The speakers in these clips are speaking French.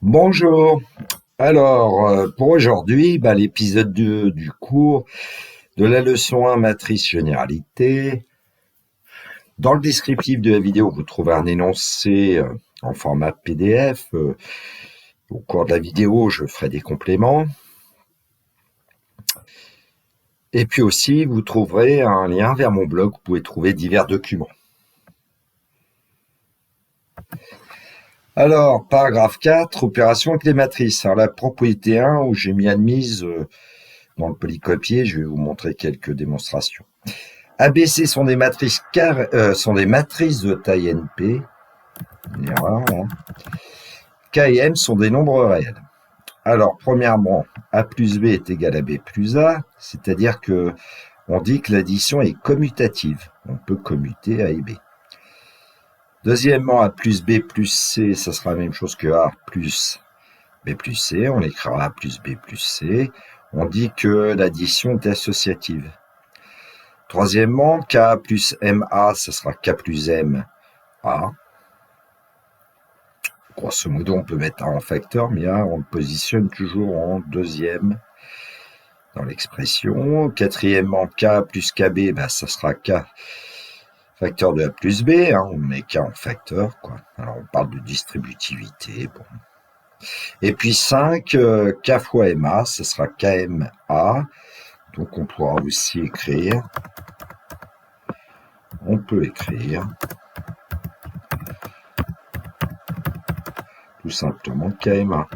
Bonjour. Alors, pour aujourd'hui, l'épisode 2 du cours de la leçon 1 matrice généralité. Dans le descriptif de la vidéo, vous trouvez un énoncé en format PDF. Au cours de la vidéo, je ferai des compléments. Et puis aussi, vous trouverez un lien vers mon blog. Vous pouvez trouver divers documents. Alors, paragraphe 4, opération avec les matrices. Alors, la propriété 1, où j'ai mis admise dans le polycopier, je vais vous montrer quelques démonstrations. ABC sont des matrices de taille NP. Une erreur, là. K et M sont des nombres réels. Alors, premièrement, A plus B est égal à B plus A, c'est-à-dire que on dit que l'addition est commutative. On peut commuter A et B. Deuxièmement, A plus B plus C, ça sera la même chose que A plus B plus C. On écrira A plus B plus C. On dit que l'addition est associative. Troisièmement, K plus MA, ça sera K plus M A. Grosso modo, on peut mettre A en facteur, mais A, on le positionne toujours en deuxième dans l'expression. Quatrièmement, K plus KB, ça sera K facteur de A plus B. On met K en facteur, quoi. Alors, on parle de distributivité. Bon. Et puis 5, K fois MA, ça sera KMA. Donc, on pourra aussi écrire. On peut écrire tout simplement KMA.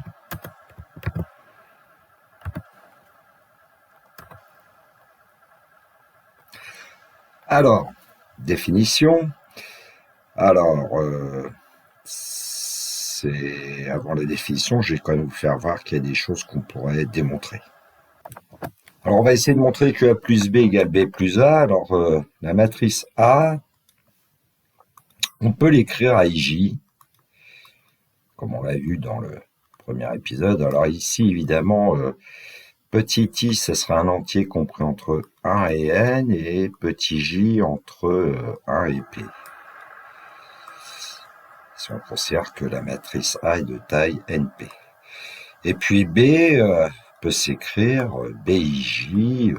Alors, définition. Alors, avant la définition, je vais quand même vous faire voir qu'il y a des choses qu'on pourrait démontrer. Alors, on va essayer de montrer que A plus B égale B plus A. Alors, la matrice A, on peut l'écrire à IJ, comme on l'a vu dans le premier épisode. Alors ici, évidemment, petit i, ce sera un entier compris entre 1 et n, et petit j entre 1 et p. Si on considère que la matrice A est de taille NP. Et puis B peut s'écrire BIJ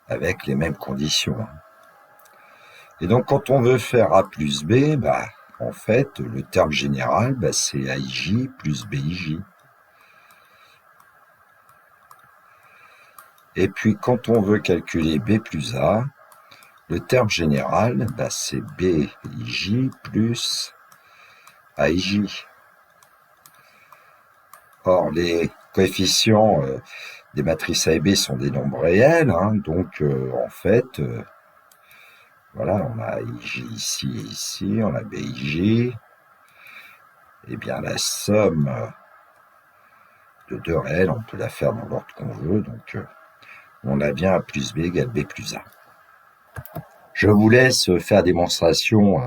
avec les mêmes conditions. Et donc, quand on veut faire A plus B, en fait, le terme général, c'est AIJ plus BIJ. Et puis, quand on veut calculer B plus A, le terme général, c'est BIJ plus AIJ. Or, les coefficients des matrices A et B sont des nombres réels, donc en fait, voilà, on a IJ ici et ici, on a BIJ. Eh bien, la somme de deux réels, on peut la faire dans l'ordre qu'on veut, donc on a bien A plus B égale B plus A. Je vous laisse faire démonstration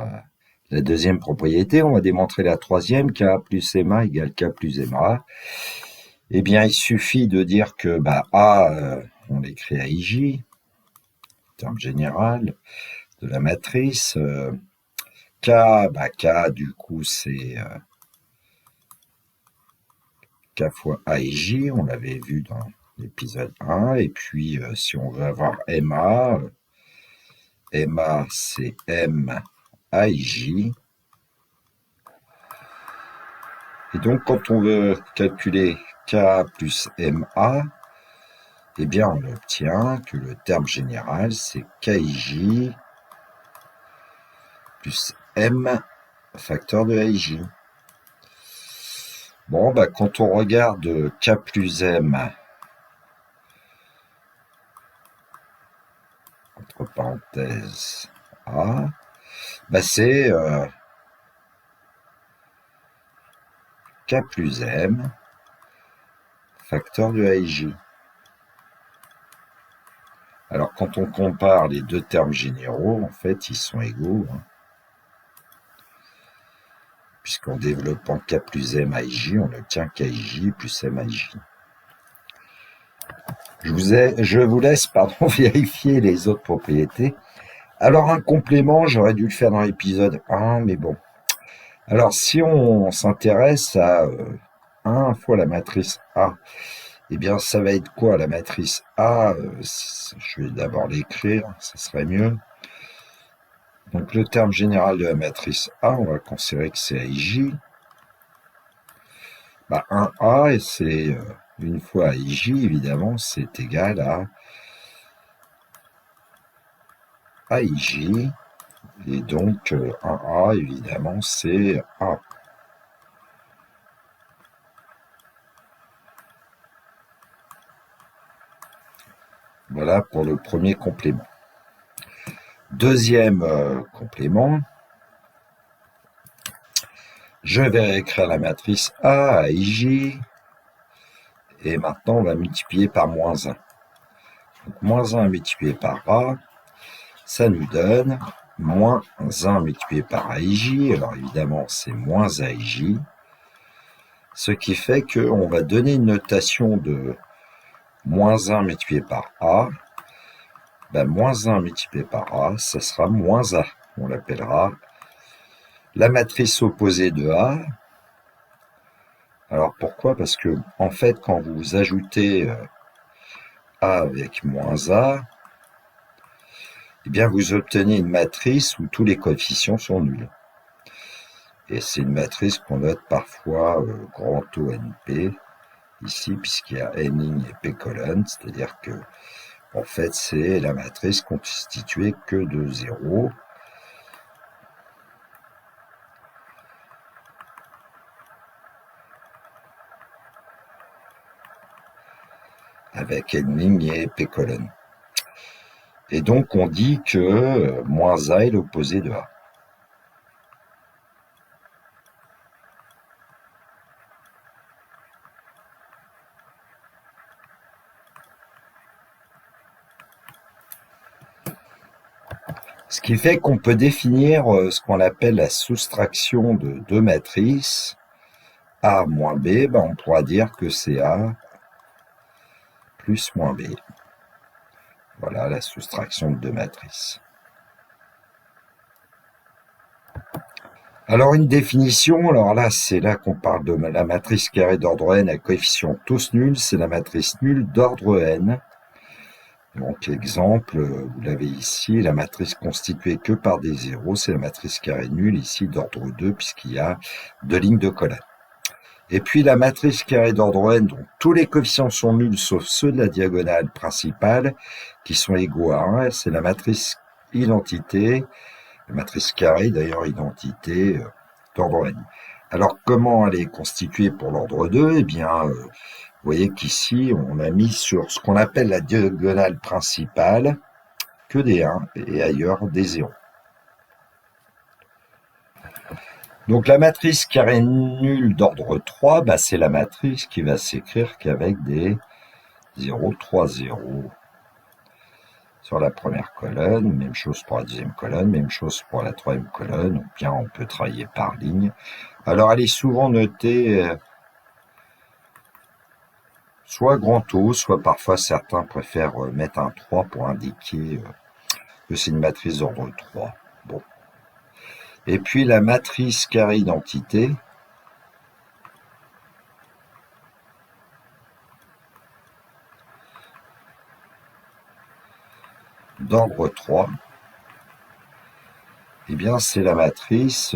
de la deuxième propriété. On va démontrer la troisième, K plus MA égale K plus MA. Eh bien, il suffit de dire que A, on l'écrit à IJ, terme général de la matrice. K, K, du coup, c'est K fois AIJ, on l'avait vu dans l'épisode 1. Et puis, si on veut avoir MA, MA, c'est M AIJ. Et donc, quand on veut calculer K plus MA, eh bien, on obtient que le terme général, c'est KIJ plus M facteur de AIJ. Bon, quand on regarde K plus M, entre parenthèses A, c'est K plus M facteur de AIJ. Alors, quand on compare les deux termes généraux, en fait, ils sont égaux, puisqu'en développant K plus M AIJ, on obtient KIJ plus M AIJ. Je vous laisse vérifier les autres propriétés. Alors, un complément, j'aurais dû le faire dans l'épisode 1, mais bon, Alors, si on s'intéresse à 1 fois la matrice A, eh bien, ça va être quoi la matrice A? Je vais d'abord l'écrire, ça serait mieux. Donc, le terme général de la matrice A, on va considérer que c'est AIJ. 1A, et c'est 1 fois AIJ, évidemment, c'est égal à AIJ. Et donc, 1A, évidemment, c'est A. Voilà pour le premier complément. Deuxième complément, je vais écrire la matrice A, AIJ, et maintenant on va multiplier par moins 1. Donc moins 1 multiplié par A, ça nous donne moins 1 multiplié par AIJ, alors évidemment c'est moins AIJ, ce qui fait qu'on va donner une notation de moins 1 multiplié par A. Moins 1 multiplié par A, ça sera moins A. On l'appellera la matrice opposée de A. Alors pourquoi? Parce que en fait, quand vous ajoutez A avec moins A, eh bien vous obtenez une matrice où tous les coefficients sont nuls. Et c'est une matrice qu'on note parfois grand O NP, ici, puisqu'il y a N ligne et P colonne, c'est-à-dire que en fait, c'est la matrice constituée que de 0. Avec N ligne et P colonne. Et donc, on dit que moins A est l'opposé de A. Ce qui fait qu'on peut définir ce qu'on appelle la soustraction de deux matrices, A moins B, on pourra dire que c'est A plus moins B. Voilà la soustraction de deux matrices. Alors une définition, alors là c'est là qu'on parle de la matrice carrée d'ordre n à coefficients tous nuls, c'est la matrice nulle d'ordre n. Donc exemple, vous l'avez ici, la matrice constituée que par des zéros, c'est la matrice carrée nulle ici d'ordre 2 puisqu'il y a deux lignes de colonne. Et puis la matrice carrée d'ordre n, dont tous les coefficients sont nuls sauf ceux de la diagonale principale qui sont égaux à 1, c'est la matrice identité, la matrice carrée d'ailleurs identité d'ordre n. Alors comment elle est constituée pour l'ordre 2? Eh bien, vous voyez qu'ici on a mis sur ce qu'on appelle la diagonale principale que des 1 et ailleurs des 0. Donc la matrice carrée nulle d'ordre 3, c'est la matrice qui va s'écrire qu'avec des 0, 3, 0 sur la première colonne, même chose pour la deuxième colonne, même chose pour la troisième colonne, ou bien on peut travailler par ligne. Alors elle est souvent notée soit grand O, soit parfois certains préfèrent mettre un 3 pour indiquer que c'est une matrice d'ordre 3. Bon. Et puis la matrice carrée identité, d'ordre 3, eh bien c'est la matrice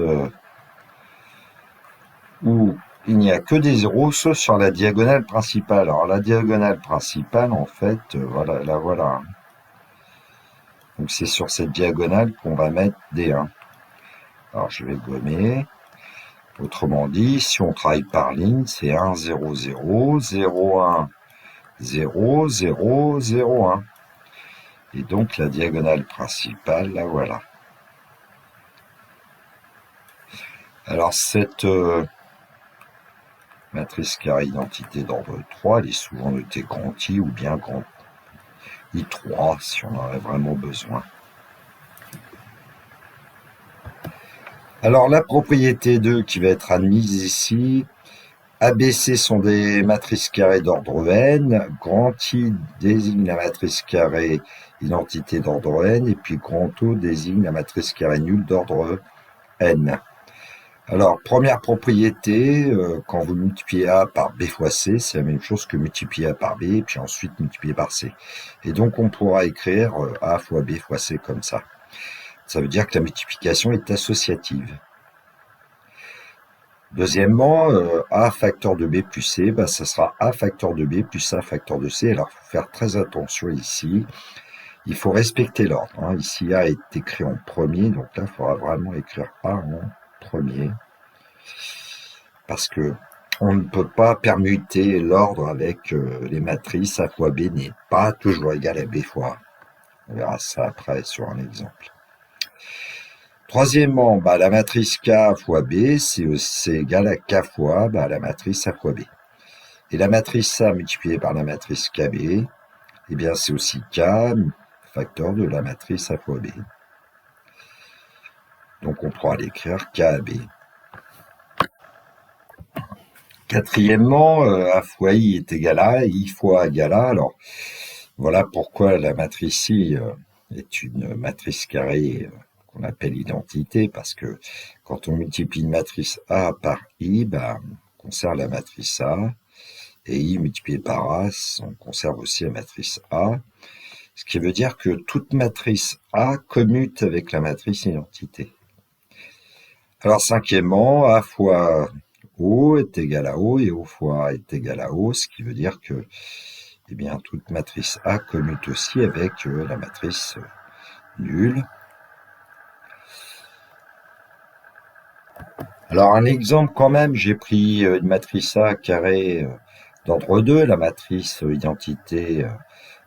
où il n'y a que des zéros sauf sur la diagonale principale. Alors la diagonale principale, en fait, voilà, la voilà. Donc c'est sur cette diagonale qu'on va mettre des 1. Alors je vais gommer. Autrement dit, si on travaille par ligne, c'est 1, 0, 0, 0, 1, 0, 0, 0, 1. Et donc la diagonale principale, la voilà. Alors cette matrice carrée identité d'ordre 3, elle est souvent notée grand I ou bien grand I3 si on en a vraiment besoin. Alors la propriété 2 qui va être admise ici, ABC sont des matrices carrées d'ordre n, grand I désigne la matrice carrée identité d'ordre n, et puis grand O désigne la matrice carrée nulle d'ordre n. Alors, première propriété, quand vous multipliez A par B fois C, c'est la même chose que multiplier A par B, et puis ensuite multiplier par C. Et donc, on pourra écrire A fois B fois C comme ça. Ça veut dire que la multiplication est associative. Deuxièmement, A facteur de B plus C, bah, ça sera A facteur de B plus A facteur de C. Alors, il faut faire très attention ici. Il faut respecter l'ordre. Hein. Ici, A est écrit en premier, donc là, il faudra vraiment écrire A en premier. Parce que on ne peut pas permuter l'ordre avec les matrices. A fois B n'est pas toujours égal à B fois A. On verra ça après sur un exemple. Troisièmement, bah, la matrice K fois B, c'est égal à K fois la matrice A fois B. Et la matrice A multipliée par la matrice KB, eh bien c'est aussi K facteur de la matrice A fois B. Donc on pourra l'écrire KB. Quatrièmement, A fois I est égal à I fois A égale A. Alors voilà pourquoi la matrice I est une matrice carrée qu'on appelle identité, parce que quand on multiplie une matrice A par I, on conserve la matrice A, et I multiplié par A, on conserve aussi la matrice A, ce qui veut dire que toute matrice A commute avec la matrice identité. Alors cinquièmement, A fois O est égal à O, et O fois A est égal à O, ce qui veut dire que eh bien, toute matrice A commute aussi avec la matrice nulle. Alors un exemple quand même, j'ai pris une matrice A carrée d'ordre 2, la matrice identité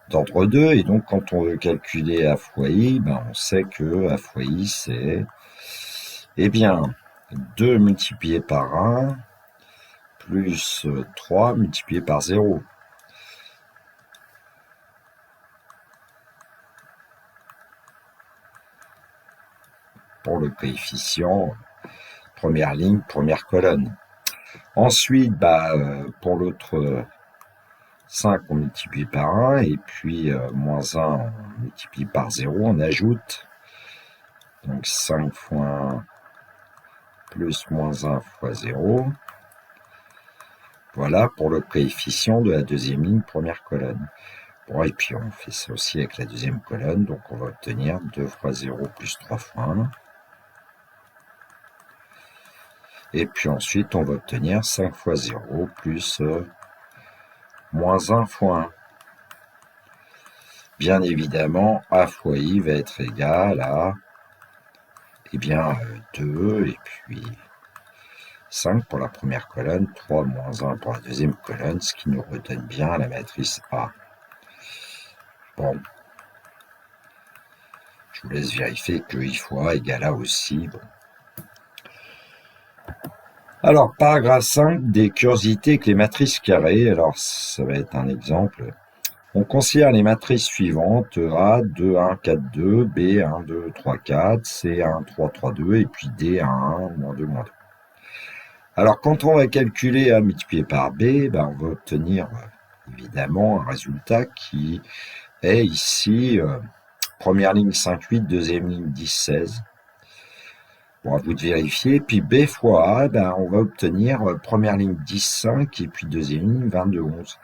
d'ordre 2, et donc quand on veut calculer A fois I, on sait que A fois I c'est, eh bien, 2 multiplié par 1 plus 3 multiplié par 0. Pour le coefficient première ligne, première colonne. Ensuite, pour l'autre 5, on multiplie par 1, et puis moins 1, on multiplie par 0, on ajoute. Donc 5 fois 1 plus moins 1 fois 0. Voilà pour le coefficient de la deuxième ligne, première colonne. Bon, et puis on fait ça aussi avec la deuxième colonne, donc on va obtenir 2 fois 0 plus 3 fois 1. Et puis ensuite, on va obtenir 5 fois 0 plus moins 1 fois 1. Bien évidemment, A fois I va être égal à 2, et puis 5 pour la première colonne, 3 moins 1 pour la deuxième colonne, ce qui nous redonne bien la matrice A. Bon, je vous laisse vérifier que I fois A égale A aussi. Bon. Alors, paragraphe 5, des curiosités avec les matrices carrées. Alors, ça va être un exemple. On considère les matrices suivantes, A, 2, 1, 4, 2, B, 1, 2, 3, 4, C, 1, 3, 3, 2, et puis D, 1, 1, moins 2, moins 2. Alors, quand on va calculer A multiplié par B, on va obtenir évidemment un résultat qui est ici, première ligne 5, 8, deuxième ligne 10, 16. Bon, à vous de vérifier. Puis B fois A, on va obtenir première ligne 10, 5, et puis deuxième ligne 22, 11.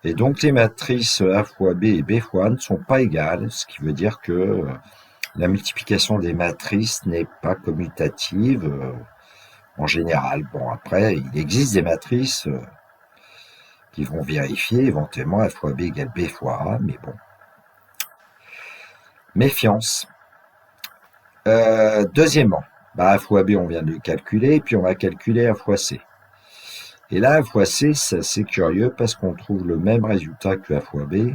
Et donc, les matrices A fois B et B fois A ne sont pas égales, ce qui veut dire que la multiplication des matrices n'est pas commutative en général. Bon, après, il existe des matrices qui vont vérifier éventuellement A fois B égale B fois A, mais bon. Méfiance. Deuxièmement, A fois B, on vient de le calculer, puis on va calculer A fois C. Et là, A fois C, c'est assez curieux parce qu'on trouve le même résultat que A fois B,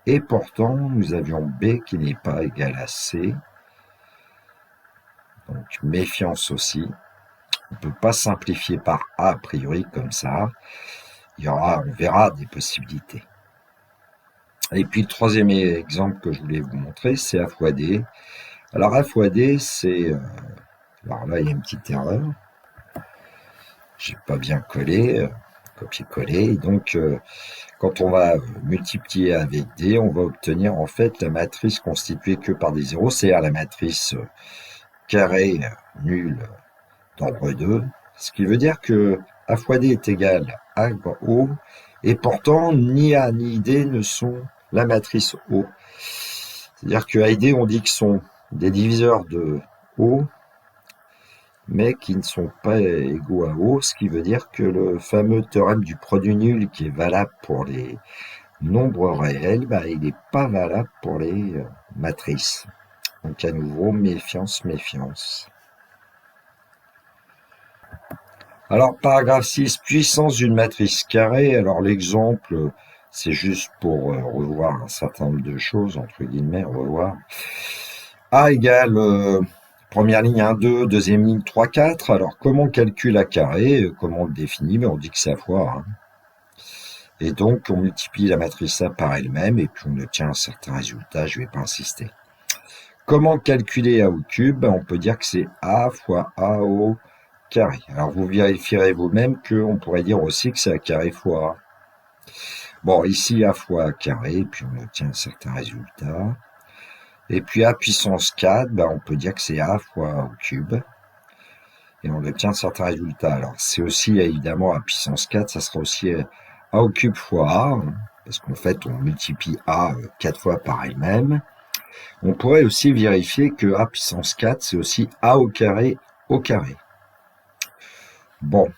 et pourtant, nous avions B qui n'est pas égal à C. Donc, méfiance aussi. On ne peut pas simplifier par A priori comme ça. On verra des possibilités. Et puis, le troisième exemple que je voulais vous montrer, c'est A fois D. Alors, A fois D, c'est... alors là, il y a une petite erreur. J'ai pas bien collé, copier-coller. Donc, quand on va multiplier avec D, on va obtenir en fait la matrice constituée que par des zéros, c'est-à-dire la matrice carrée nulle d'ordre 2, ce qui veut dire que A fois D est égal à O, et pourtant ni A ni D ne sont la matrice O. C'est-à-dire que A et D, on dit que sont des diviseurs de O, mais qui ne sont pas égaux à O, ce qui veut dire que le fameux théorème du produit nul qui est valable pour les nombres réels, il n'est pas valable pour les matrices. Donc à nouveau, méfiance, méfiance. Alors, paragraphe 6, puissance d'une matrice carrée. Alors, l'exemple, c'est juste pour revoir un certain nombre de choses, entre guillemets, revoir. A égale, première ligne 1, 2, deuxième ligne 3, 4. Alors, comment on calcule A carré? Comment on le définit? On dit que c'est A fois A. Et donc, on multiplie la matrice A par elle-même, et puis on obtient un certain résultat, je ne vais pas insister. Comment calculer A au cube? On peut dire que c'est A fois A au carré. Alors, vous vérifierez vous-même qu'on pourrait dire aussi que c'est A carré fois A. Bon, ici, A fois A carré, puis on obtient un certain résultat. Et puis A puissance 4, on peut dire que c'est A fois A au cube. Et on obtient un certain résultat. Alors, c'est aussi, évidemment, A puissance 4, ça sera aussi A au cube fois A, parce qu'en fait, on multiplie A 4 fois par elle-même. On pourrait aussi vérifier que A puissance 4, c'est aussi A au carré au carré. Bon,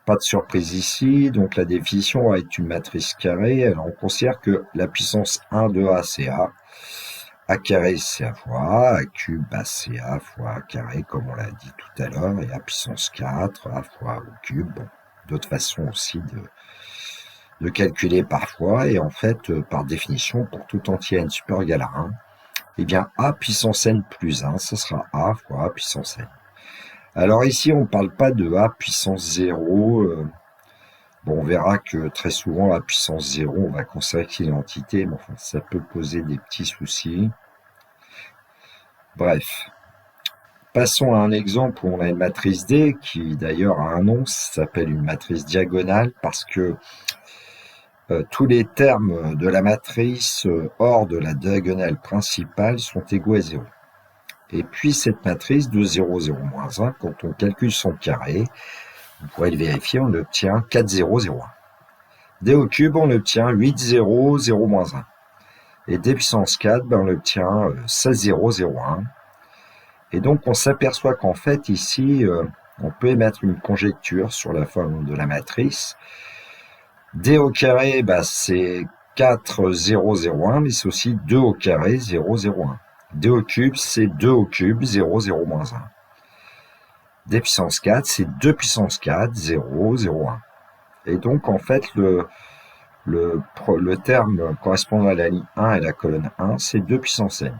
pas de surprise ici, donc la définition A est une matrice carrée. Alors on considère que la puissance 1 de A, c'est A. A carré, c'est A fois A. A cube, c'est A fois A carré, comme on l'a dit tout à l'heure. Et A puissance 4, A fois A au cube. Bon, d'autres façons aussi de calculer parfois. Et en fait, par définition, pour tout entier n supérieur égal à 1, eh bien, A puissance n plus 1, ce sera A fois A puissance n. Alors ici, on ne parle pas de A puissance 0. Bon, on verra que très souvent, A puissance 0, on va considérer qu'il est une entité, mais enfin, ça peut poser des petits soucis. Bref. Passons à un exemple où on a une matrice D, qui d'ailleurs a un nom, ça s'appelle une matrice diagonale, parce que tous les termes de la matrice hors de la diagonale principale sont égaux à 0. Et puis cette matrice de 0, 0, moins 1, quand on calcule son carré, vous pourrez le vérifier, on obtient 4, 0, 0, 1. D au cube, on obtient 8, 0, 0, moins 1. Et D puissance 4, on obtient 16, 0, 0, 1. Et donc on s'aperçoit qu'en fait ici, on peut émettre une conjecture sur la forme de la matrice. D au carré, c'est 4, 0, 0, 1, mais c'est aussi 2 au carré, 0, 0, 1. D au cube, c'est 2 au cube, 0, 0, moins 1. D puissance 4, c'est 2 puissance 4, 0, 0, 1. Et donc, en fait, le terme correspondant à la ligne 1 et la colonne 1, c'est 2 puissance n.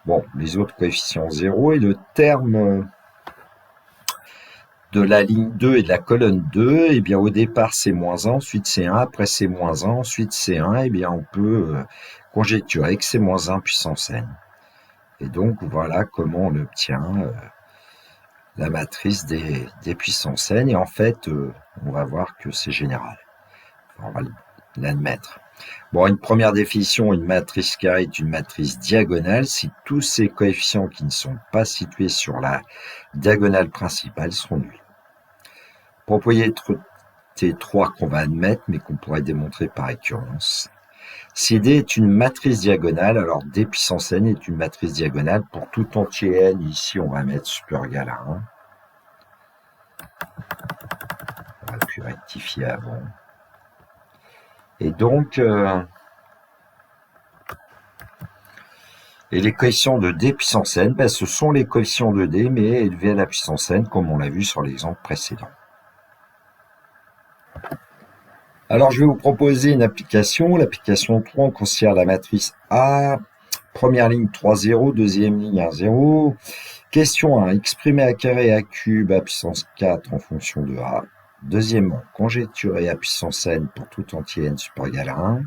Bon, les autres coefficients 0, et le terme de la ligne 2 et de la colonne 2, eh bien, au départ, c'est moins 1, ensuite c'est 1, après c'est moins 1, ensuite c'est 1, eh bien, on peut conjecturer que c'est moins 1 puissance n. Et donc, voilà comment on obtient la matrice des puissances n. Et en fait, on va voir que c'est général. On va l'admettre. Bon, une première définition, une matrice carrée est une matrice diagonale si tous ces coefficients qui ne sont pas situés sur la diagonale principale sont nuls. Propriété 3 qu'on va admettre, mais qu'on pourrait démontrer par récurrence. Si D est une matrice diagonale, alors D puissance n est une matrice diagonale pour tout entier n. Ici, on va mettre supérieur égal à 1. On va pu rectifier avant. Et donc, et les coefficients de D puissance n, ce sont les coefficients de D, mais élevés à la puissance n, comme on l'a vu sur l'exemple précédent. Alors, je vais vous proposer une application. L'application 3, on considère la matrice A, première ligne 3, 0, deuxième ligne 1, 0. Question 1, exprimer A carré A cube A puissance 4 en fonction de A. Deuxièmement, conjecturer A puissance n pour tout entier n supérieur égal à 1.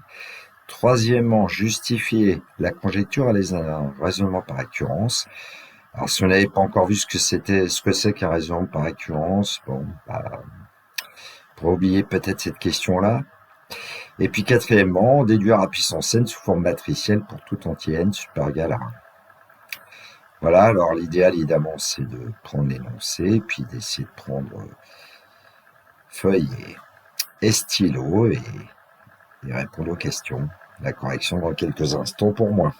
Troisièmement, justifier la conjecture à un raisonnement par récurrence. Alors, si vous n'avez pas encore vu ce que c'est qu'un raisonnement par récurrence, bon, pour oublier peut-être cette question-là. Et puis quatrièmement, déduire A puissance n sous forme matricielle pour tout entier n supérieur égal à 1. Voilà, alors l'idéal évidemment c'est de prendre l'énoncé, puis d'essayer de prendre feuille et stylo et répondre aux questions. La correction dans quelques instants pour moi.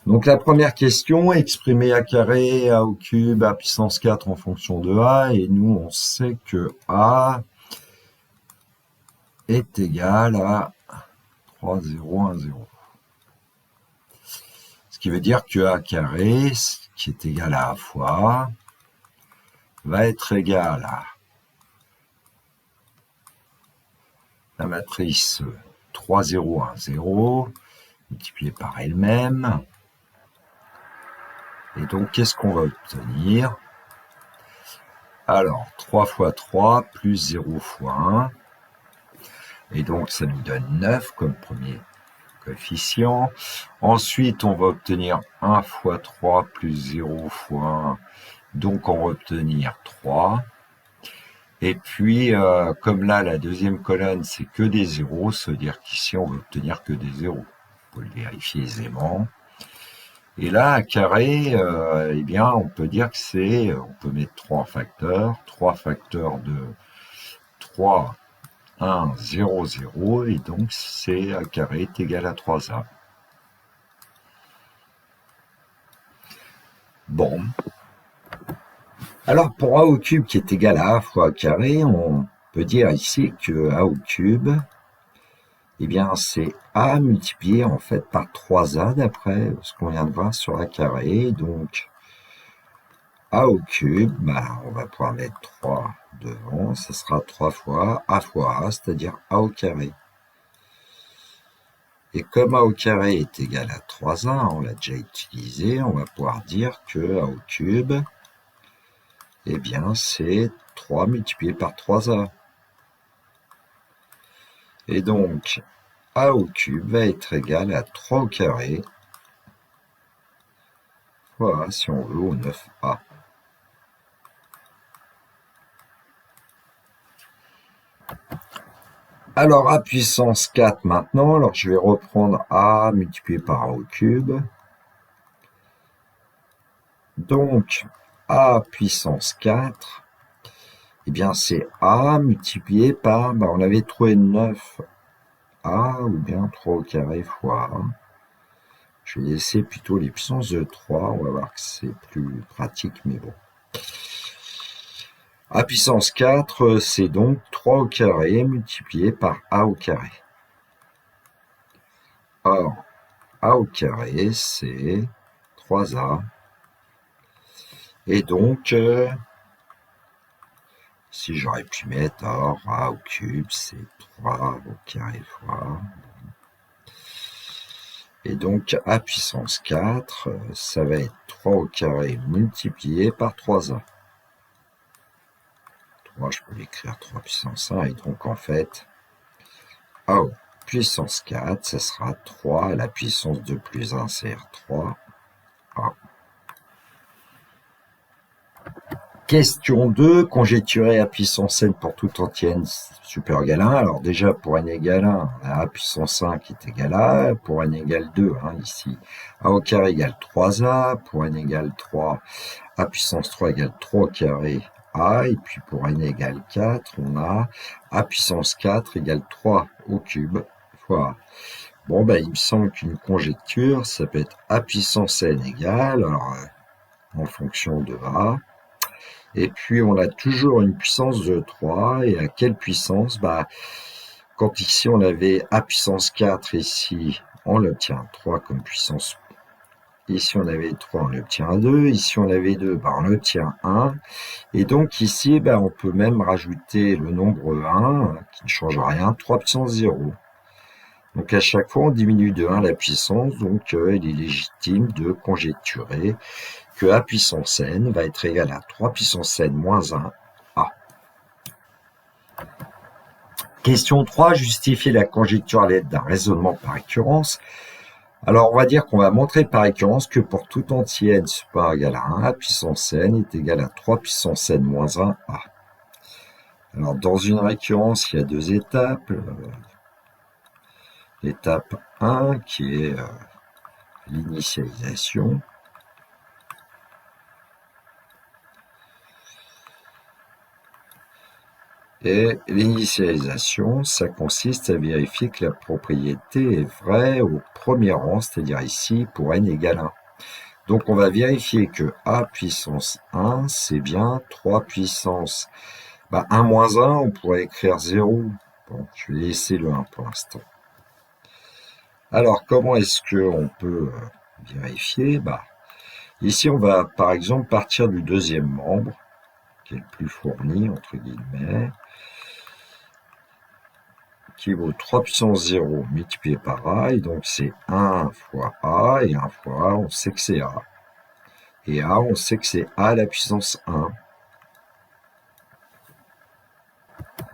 Donc la première question, exprimer a carré, a au cube, a puissance 4 en fonction de a, et nous on sait que a est égal à 3, 0, 1, 0. Ce qui veut dire que a carré, qui est égal à a fois a, va être égal à la matrice 3, 0, 1, 0, multipliée par elle-même. Et donc, qu'est-ce qu'on va obtenir? Alors, 3 fois 3 plus 0 fois 1. Et donc, ça nous donne 9 comme premier coefficient. Ensuite, on va obtenir 1 fois 3 plus 0 fois 1. Donc, on va obtenir 3. Et puis, comme là, la deuxième colonne, c'est que des zéros, ça veut dire qu'ici, on va obtenir que des zéros. On peut le vérifier aisément. Et là, un carré, eh bien, on peut dire que c'est, on peut mettre 3 facteurs de 3, 1, 0, 0, et donc c'est un carré est égal à 3a. Bon. Alors, pour a au cube qui est égal à a fois a carré, on peut dire ici que a au cube, eh bien, c'est a multiplié en fait par 3a d'après ce qu'on vient de voir sur a carré. Donc, a au cube, bah, on va pouvoir mettre 3 devant, ça sera 3 fois a, c'est-à-dire a au carré. Et comme a au carré est égal à 3a, on l'a déjà utilisé, on va pouvoir dire que a au cube, eh bien, c'est 3 multiplié par 3a. Et donc, a au cube va être égal à 3 au carré, fois, si on veut, au 9a. Alors, a puissance 4 maintenant, alors je vais reprendre a multiplié par a au cube. Donc, a puissance 4, eh bien c'est a multiplié par, on avait trouvé 9a, ou bien 3 au carré fois a. Je vais laisser plutôt les puissances de 3, on va voir que c'est plus pratique, mais bon. A puissance 4, c'est donc 3 au carré multiplié par a au carré. Or, a au carré, c'est 3a. Et donc, si j'aurais pu mettre or a au cube, c'est 3 au carré fois. Et donc, a puissance 4, ça va être 3 au carré multiplié par 3a. 3, je peux l'écrire 3 puissance 1, et donc en fait, a puissance 4, ça sera 3 à la puissance 2 plus 1, c'est 3a. Question 2, conjecturer a puissance n pour tout entier n supérieur égal à 1. Alors déjà, pour n égale 1, on a a puissance 1 qui est égal à a. Pour n égale 2, ici, a au carré égale 3a. Pour n égale 3, a puissance 3 égale 3 au carré a. Et puis pour n égale 4, on a a puissance 4 égale 3 au cube fois a. Bon, il me semble qu'une conjecture, ça peut être a puissance n égale, alors en fonction de a. Et puis, on a toujours une puissance de 3. Et à quelle puissance? Quand ici, on avait a puissance 4, ici, on obtient 3 comme puissance. Ici, on avait 3, on obtient 2. Ici, on avait 2, on obtient 1. Et donc, ici, on peut même rajouter le nombre 1, qui ne change rien, 3 puissance 0. Donc, à chaque fois, on diminue de 1 la puissance. Donc, il est légitime de conjecturer que a puissance n va être égal à 3 puissance n moins 1 a. Question 3, justifier la conjecture à l'aide d'un raisonnement par récurrence. Alors, on va dire qu'on va montrer par récurrence que pour tout entier n supérieur égal à 1, a puissance n est égal à 3 puissance n moins 1 a. Alors, dans une récurrence, il y a deux étapes. L'étape 1 qui est l'initialisation. Et l'initialisation, ça consiste à vérifier que la propriété est vraie au premier rang, c'est-à-dire ici pour n égale 1. Donc on va vérifier que a puissance 1, c'est bien 3 puissance 1 moins 1, on pourrait écrire 0. Bon, je vais laisser le 1 pour l'instant. Alors, comment est-ce qu'on peut vérifier? Ici, on va par exemple partir du deuxième membre, qui est le plus fourni, entre guillemets, qui vaut 3 puissance 0 multiplié par a, et donc c'est 1 fois a, et 1 fois a, on sait que c'est a. Et a, on sait que c'est a à la puissance 1.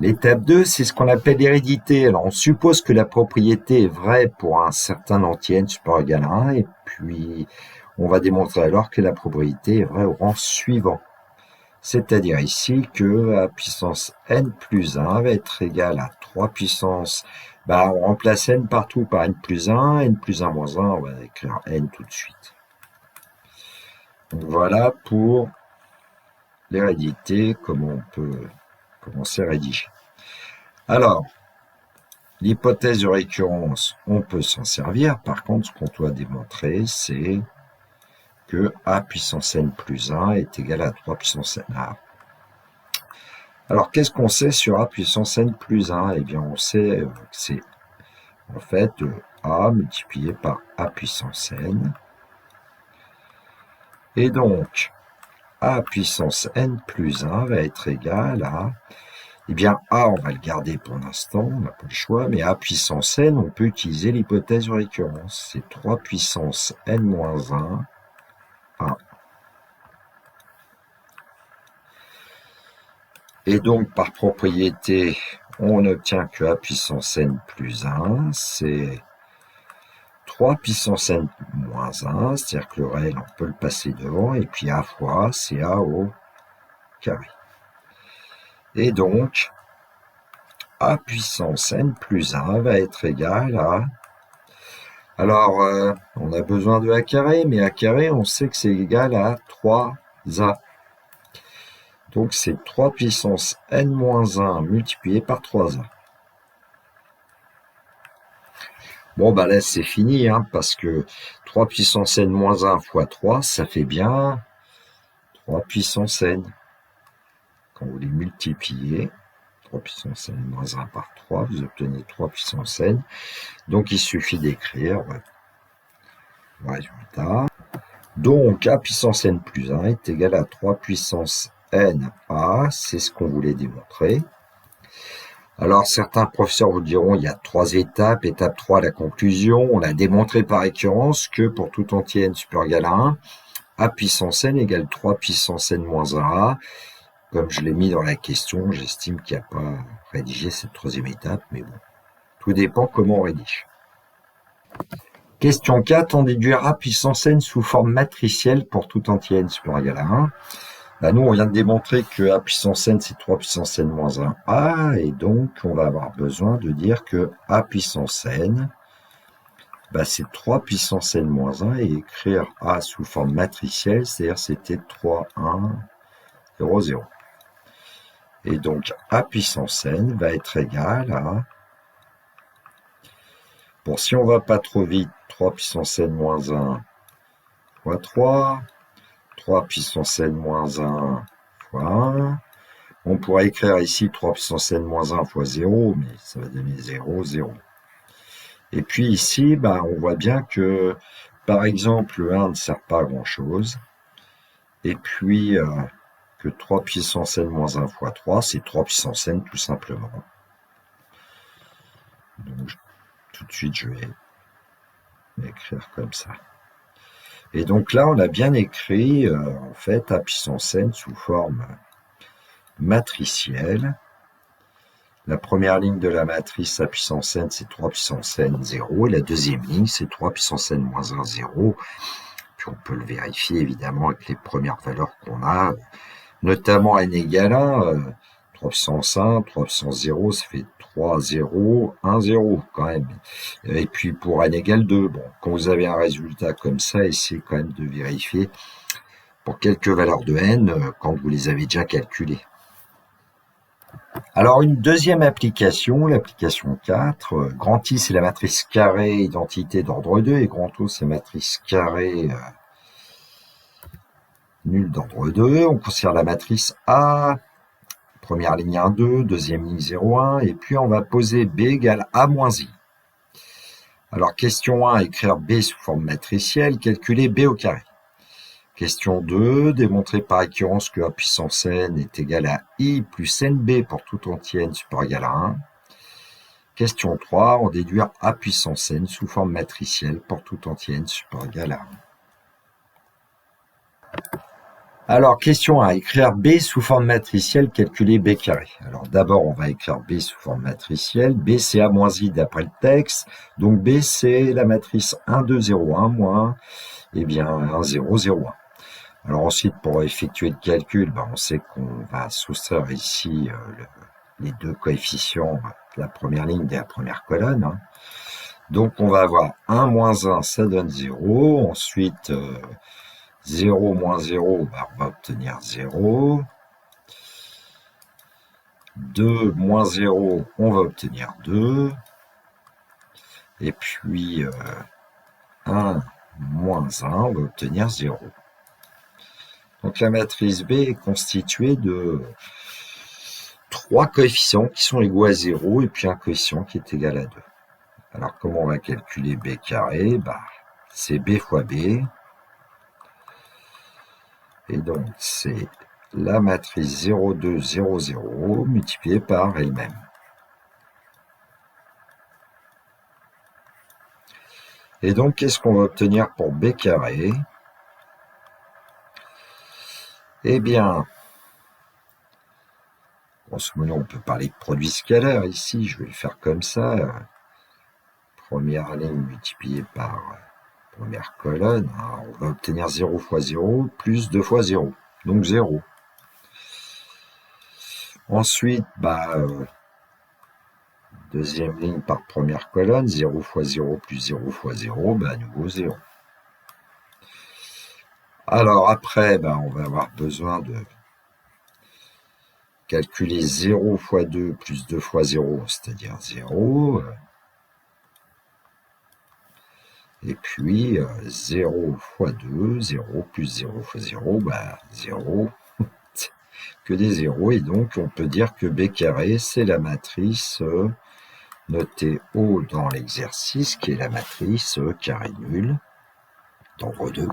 L'étape 2, c'est ce qu'on appelle l'hérédité. Alors, on suppose que la propriété est vraie pour un certain entier n supérieur ou égal à 1, et puis on va démontrer alors que la propriété est vraie au rang suivant. C'est-à-dire ici que a puissance n plus 1 va être égal à 3 puissance... on remplace n partout par n plus 1 moins 1, on va écrire n tout de suite. Donc voilà pour l'hérédité, comment on peut commencer à rédiger. Alors, l'hypothèse de récurrence, on peut s'en servir. Par contre, ce qu'on doit démontrer, c'est que a puissance n plus 1 est égal à 3 puissance n. Alors, qu'est-ce qu'on sait sur a puissance n plus 1? Eh bien, on sait que c'est en fait a multiplié par a puissance n. Et donc, a puissance n plus 1 va être égal à... Eh bien, a, on va le garder pour l'instant, on n'a pas le choix, mais a puissance n, on peut utiliser l'hypothèse de récurrence. C'est 3 puissance n moins 1, a. Et donc, par propriété, on obtient que a puissance n plus 1, c'est 3 puissance n moins 1, c'est-à-dire que le réel, on peut le passer devant, et puis a fois, c'est a au carré. Et donc, a puissance n plus 1 va être égal à... Alors, on a besoin de a carré, mais a carré, on sait que c'est égal à 3a. Donc, c'est 3 puissance n moins 1 multiplié par 3a. Bon, là, c'est fini, parce que 3 puissance n moins 1 fois 3, ça fait bien 3 puissance n. Quand vous les multipliez, 3 puissance n moins 1 par 3, vous obtenez 3 puissance n. Donc, il suffit d'écrire le résultat. Donc, a puissance n plus 1 est égal à 3 puissance n a, c'est ce qu'on voulait démontrer. Alors, certains professeurs vous diront, il y a 3 étapes. Étape 3, la conclusion. On a démontré par récurrence que pour tout entier n supérieur ou égal à 1, a puissance n égale 3 puissance n moins 1a. Comme je l'ai mis dans la question, j'estime qu'il n'y a pas rédigé cette troisième étape, mais bon, tout dépend comment on rédige. Question 4, on déduire a puissance n sous forme matricielle pour tout entier n supérieur ou égal à 1. Nous, on vient de démontrer que a puissance n, c'est 3 puissance n moins 1a, et donc on va avoir besoin de dire que a puissance n, c'est 3 puissance n moins 1, et écrire a sous forme matricielle, c'est-à-dire c'était 3, 1, 0, 0. Et donc, a puissance n va être égal à... Bon, si on va pas trop vite, 3 puissance n moins 1 fois 3, 3 puissance n moins 1 fois 1. On pourrait écrire ici 3 puissance n moins 1 fois 0, mais ça va donner 0, 0. Et puis ici, on voit bien que, par exemple, le 1 ne sert pas à grand-chose. Et puis... que 3 puissance n moins 1 fois 3, c'est 3 puissance n tout simplement. Donc, tout de suite, je vais l'écrire comme ça. Et donc là, on a bien écrit, en fait, a puissance n sous forme matricielle. La première ligne de la matrice a puissance n, c'est 3 puissance n 0. Et la deuxième ligne, c'est 3 puissance n moins 1, 0. Puis on peut le vérifier, évidemment, avec les premières valeurs qu'on a, notamment n égale 1, 3 puissance 1, 3 puissance 0, ça fait 3, 0, 1, 0 quand même. Et puis pour n égale 2, bon, quand vous avez un résultat comme ça, essayez quand même de vérifier pour quelques valeurs de n quand vous les avez déjà calculées. Alors, une deuxième application, l'application 4, grand I, c'est la matrice carrée identité d'ordre 2, et grand O, c'est matrice carrée nulle d'ordre 2. On considère la matrice A, première ligne 1, 2, deuxième ligne 0, 1, et puis on va poser B égale A moins I. Alors, question 1, écrire B sous forme matricielle, calculer B au carré. Question 2, démontrer par récurrence que A puissance n est égal à I plus NB pour tout entier n supérieur égal à 1. Question 3, en déduire A puissance n sous forme matricielle pour tout entier n supérieur égal à 1. Alors, question 1, écrire B sous forme matricielle, calculer B carré. Alors, d'abord, on va écrire B sous forme matricielle. B, c'est A moins I d'après le texte. Donc, B, c'est la matrice 1, 2, 0, 1 moins, 1, 0, 0, 1. Alors ensuite, pour effectuer le calcul, on sait qu'on va soustraire ici les deux coefficients de la première ligne de la première colonne. Hein. Donc on va avoir 1 moins 1, ça donne 0. Ensuite, 0 moins 0, on va obtenir 0. 2 moins 0, on va obtenir 2. Et puis 1 moins 1, on va obtenir 0. Donc la matrice B est constituée de 3 coefficients qui sont égaux à 0 et puis un coefficient qui est égal à 2. Alors comment on va calculer B carré? C'est B fois B. Et donc c'est la matrice 0, 2, 0, 0 multipliée par elle-même. Et donc qu'est-ce qu'on va obtenir pour B carré? Eh bien, grosso modo, on peut parler de produit scalaire ici, je vais le faire comme ça. Première ligne multipliée par première colonne, alors on va obtenir 0 fois 0 plus 2 fois 0, donc 0. Ensuite, deuxième ligne par première colonne, 0 fois 0 plus 0 fois 0, à nouveau 0. Alors après, on va avoir besoin de calculer 0 fois 2 plus 2 fois 0, c'est-à-dire 0. Et puis 0 fois 2, 0 plus 0 fois 0, 0, que des zéros. Et donc on peut dire que B carré, c'est la matrice notée O dans l'exercice, qui est la matrice carré nul d'ordre 2.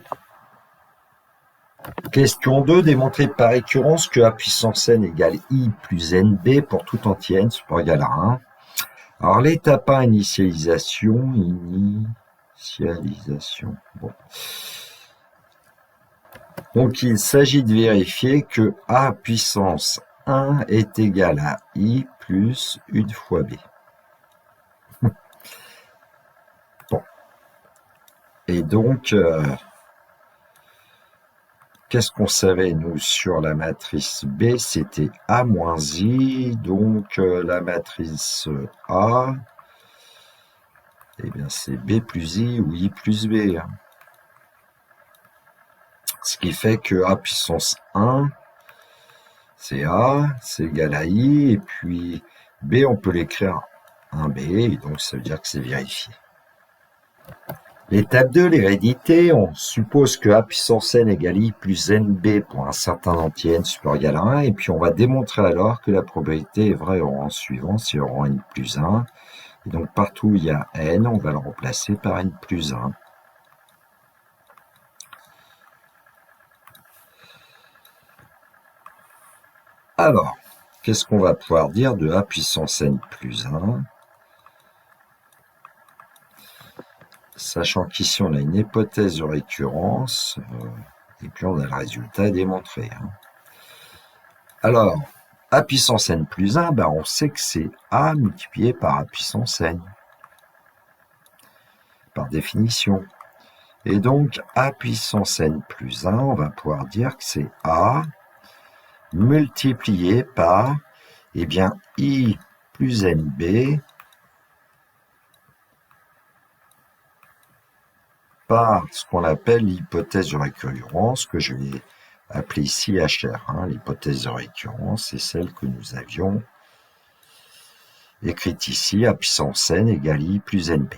Question 2, démontrer par récurrence que A puissance n égale I plus NB pour tout entier n supérieur égal à 1. Alors l'étape 1, initialisation. Bon. Donc il s'agit de vérifier que A puissance 1 est égal à I plus 1 fois B. Bon. Et donc, qu'est-ce qu'on savait, nous, sur la matrice B? C'était A moins I, donc la matrice A, c'est B plus I ou I plus B. Hein. Ce qui fait que A puissance 1, c'est A, c'est égal à I, et puis B, on peut l'écrire 1B, et donc ça veut dire que c'est vérifié. L'étape 2, l'hérédité, on suppose que A puissance n égale I plus NB pour un certain entier n supérieur égal à 1, et puis on va démontrer alors que la probabilité est vraie au rang suivant, c'est au rang n plus 1, et donc partout où il y a n, on va le remplacer par n plus 1. Alors, qu'est-ce qu'on va pouvoir dire de A puissance n plus 1? Sachant qu'ici, on a une hypothèse de récurrence, et puis on a le résultat à démontrer. Hein. Alors, A puissance n plus 1, on sait que c'est A multiplié par A puissance n, par définition. Et donc, A puissance n plus 1, on va pouvoir dire que c'est A multiplié par, I plus NB par ce qu'on appelle l'hypothèse de récurrence, que je vais appeler ici HR. Hein. L'hypothèse de récurrence, c'est celle que nous avions écrite ici, A puissance n égale I plus NB.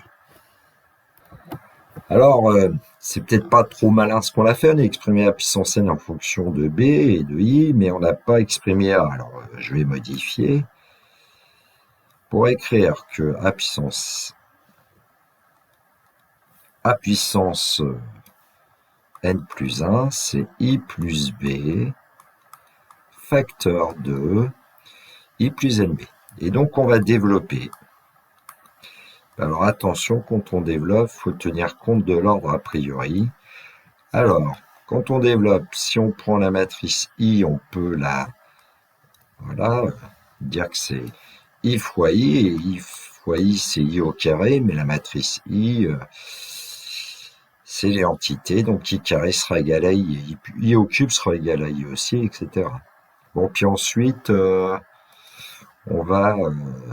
Alors, c'est peut-être pas trop malin ce qu'on a fait, on a exprimé A puissance n en fonction de B et de I, mais on n'a pas exprimé A. Alors, je vais modifier pour écrire que A puissance n plus 1, c'est I plus B facteur de I plus NB. Et donc, on va développer. Alors, attention, quand on développe, il faut tenir compte de l'ordre a priori. Alors, quand on développe, si on prend la matrice I, on peut dire que c'est I fois I, et I fois I, c'est I au carré, mais la matrice I, c'est les entités, donc I carré sera égal à I, et I au cube sera égal à I aussi, etc. Bon, puis ensuite, on va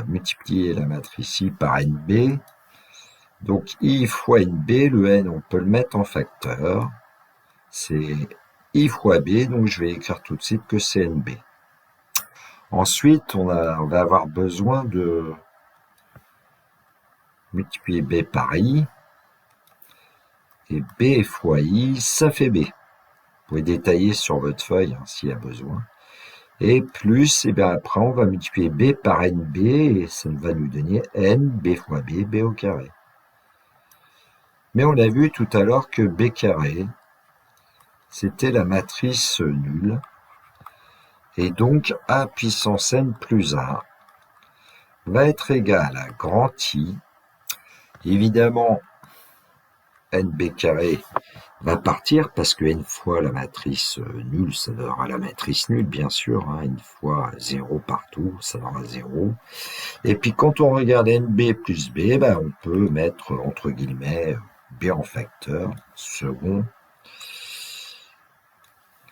multiplier la matrice I par NB. Donc I fois NB, le N, on peut le mettre en facteur. C'est I fois B, donc je vais écrire tout de suite que c'est NB. Ensuite, on va avoir besoin de multiplier B par I. Et B fois I, ça fait B. Vous pouvez détailler sur votre feuille s'il y a besoin. Et plus, et bien après, on va multiplier B par NB, et ça va nous donner N, B fois B, B au carré. Mais on a vu tout à l'heure que B carré, c'était la matrice nulle. Et donc, A puissance n plus 1 va être égal à grand I. Évidemment, NB carré va partir parce que n fois la matrice nulle, ça donnera la matrice nulle, bien sûr. N fois 0 partout, ça donnera 0. Et puis, quand on regarde NB plus B, on peut mettre, entre guillemets, B en facteur, second.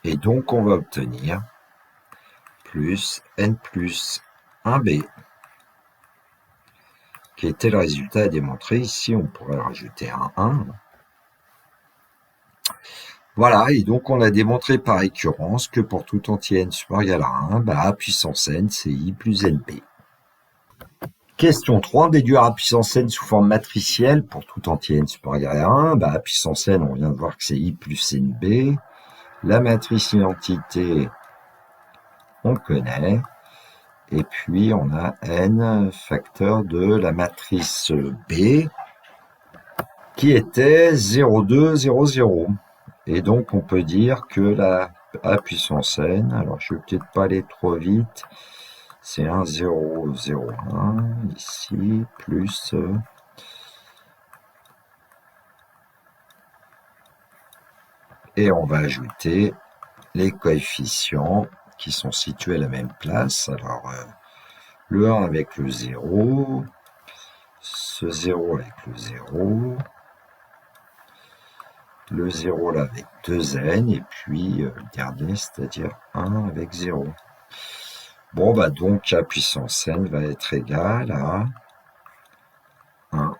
Et donc, on va obtenir plus N plus 1B, qui était le résultat à démontrer. Ici, on pourrait rajouter un 1. Voilà, et donc on a démontré par récurrence que pour tout entier n supérieur égal à 1, A puissance n, c'est I plus NB. Question 3, déduire A puissance n sous forme matricielle pour tout entier n supérieur égal à 1. A puissance n, on vient de voir que c'est I plus NB. La matrice identité, on connaît. Et puis, on a n facteur de la matrice B, qui était 0, 2, 0, 0. Et donc, on peut dire que la A puissance n, alors je ne vais peut-être pas aller trop vite, c'est 1, 0, 0, 1, ici, plus... et on va ajouter les coefficients qui sont situés à la même place. Alors, le 1 avec le 0, ce 0 avec le 0, le 0 là avec 2n, et puis le dernier, c'est-à-dire 1 avec 0. Bon, donc A puissance n va être égal à 1,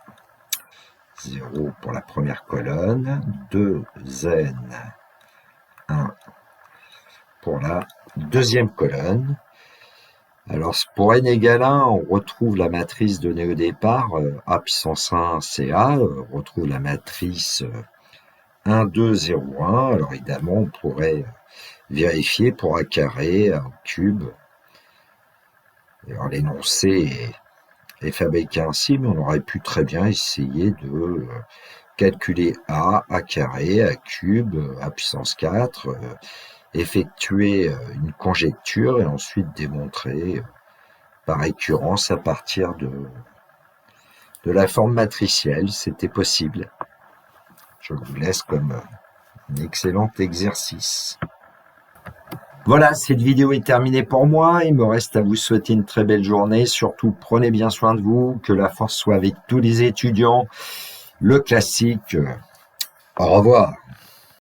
0 pour la première colonne, 2n, 1 pour la deuxième colonne. Alors, pour n égale 1, on retrouve la matrice donnée au départ, A puissance 1, c'est A, on retrouve la matrice 1, 2, 0, 1. Alors, évidemment, on pourrait vérifier pour A carré, A au cube. Alors, l'énoncé est fabriqué ainsi, mais on aurait pu très bien essayer de calculer A carré, A cube, A puissance 4, effectuer une conjecture et ensuite démontrer par récurrence à partir de la forme matricielle. C'était possible. Je vous laisse comme un excellent exercice. Voilà, cette vidéo est terminée pour moi. Il me reste à vous souhaiter une très belle journée. Surtout, prenez bien soin de vous. Que la force soit avec tous les étudiants. Le classique. Au revoir.